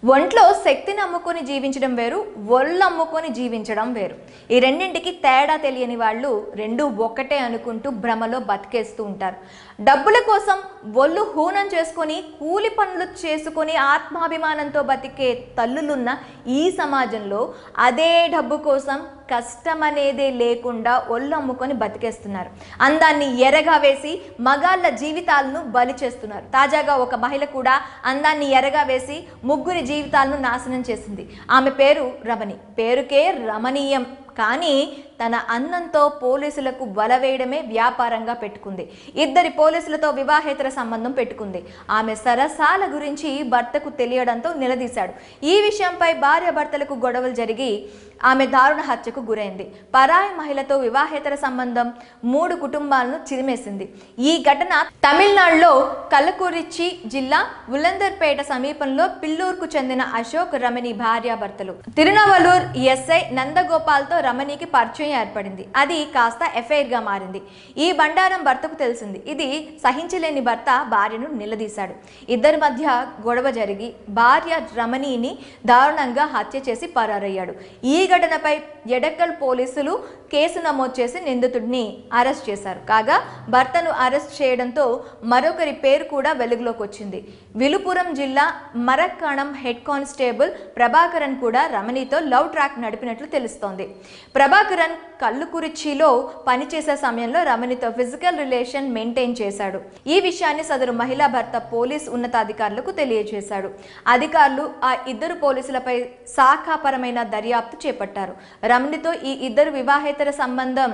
ఒంట్లో శక్తిని అమ్ముకొని జీవించడం వేరు, ఒళ్ళు అమ్ముకొని జీవించడం వేరు. ఈ రెండింటికి తేడా తెలియని వాళ్ళు రెండు ఒక్కటే అనుకుంటూ భ్రమలో బతికేస్తూ ఉంటారు. డబ్బుల కోసం ఒళ్ళు హూనం చేసుకొని కూలి పనులు చేసుకొని ఆత్మాభిమానంతో బతికే తల్లులున్న ఈ సమాజంలో అదే డబ్బు కోసం కష్టం అనేదే లేకుండా ఒళ్ళు అమ్ముకొని బతికేస్తున్నారు. అందాన్ని ఎరగా వేసి మగాళ్ళ జీవితాలను బలి చేస్తున్నారు. తాజాగా ఒక మహిళ కూడా అందాన్ని ఎరగా వేసి ముగ్గురి జీవితాలను నాశనం చేసింది. ఆమె పేరు రమణి. పేరుకే రమణీయం, కానీ తన అందంతో పోలీసులకు వల వేయడమే వ్యాపారంగా పెట్టుకుంది. ఇద్దరి పోలీసులతో వివాహేతర సంబంధం పెట్టుకుంది. ఆమె సరసాల గురించి భర్తకు తెలియడంతో నిలదీశాడు. ఈ విషయంపై భార్యాభర్తలకు గొడవలు జరిగి ఆమె దారుణ హత్యకు గురైంది. పరాయి మహిళతో వివాహేతర సంబంధం 3 కుటుంబాలను చిరిమేసింది. ఈ ఘటన తమిళనాడులో కల్లకురిచి జిల్లా ఉలందర్పేట సమీపంలో పిల్లూరుకు చెందిన అశోక్, రమణి భార్యాభర్తలు. తిరునవలూర్ ఎస్ఐ నందగోపాల్తో రమణికి పరిచయం ఏర్పడింది. అది కాస్త ఎఫ్ఐఆర్ గా మారింది. ఈ బండారం భర్తకు తెలిసింది. ఇది సహించలేని భర్త భార్యను నిలదీశాడు. ఇద్దరి మధ్య గొడవ జరిగి భార్య రమణిని దారుణంగా హత్య చేసి పరారయ్యాడు. ఈ ఘటనపై ఎడక్కల్ పోలీసులు కేసు నమోదు చేసి నిందితుడిని అరెస్ట్ చేశారు. కాగా భర్తను అరెస్ట్ చేయడంతో మరొకరి పేరు కూడా వెలుగులోకి వచ్చింది. విలుపురం జిల్లా మరక్కాణం హెడ్ కానిస్టేబుల్ ప్రభాకరన్ కూడా రమణితో లవ్ ట్రాక్ నడిపినట్లు తెలుస్తోంది. ప్రభాకరన్ కల్లుకురిచిలో పనిచేసే సమయంలో రమణితో ఫిజికల్ రిలేషన్ మెయింటైన్ చేశాడు. ఈ విషయాన్ని సదరు మహిళా భర్త పోలీస్ ఉన్నతాధికారులకు తెలియజేశాడు. అధికారులు ఆ ఇద్దరు పోలీసులపై శాఖాపరమైన దర్యాప్తు చేపట్టారు. రమణితో ఈ ఇద్దరు వివాహేతర సంబంధం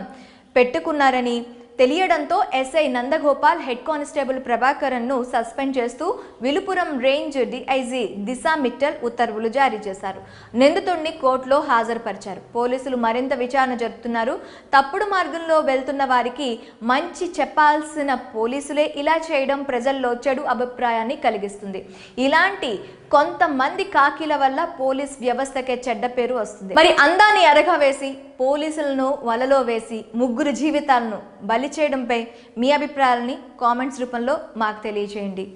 పెట్టుకున్నారని తెలియడంతో ఎస్ఐ నందగోపాల్ హెడ్ కానిస్టేబుల్ ప్రభాకరన్ను సస్పెండ్ చేస్తూ విలుపురం రేంజ్ డిఐజీ దిశా మిట్టల్ ఉత్తర్వులు జారీ చేశారు. నిందితుడిని కోర్టులో హాజరుపరిచారు. పోలీసులు మరింత విచారణ జరుపుతున్నారు. తప్పుడు మార్గంలో వెళ్తున్న వారికి మంచి చెప్పాల్సిన పోలీసులే ఇలా చేయడం ప్రజల్లో చెడు అభిప్రాయాన్ని కలిగిస్తుంది. ఇలాంటి కొంతమంది కాకిల వల్ల పోలీస్ వ్యవస్థకే చెడ్డ పేరు వస్తుంది. మరి అందాన్ని ఎరగా వేసి పోలీసులను వలలో వేసి ముగ్గురు జీవితాలను బలి చేయడంపై మీ అభిప్రాయాలని కామెంట్స్ రూపంలో మాకు తెలియజేయండి.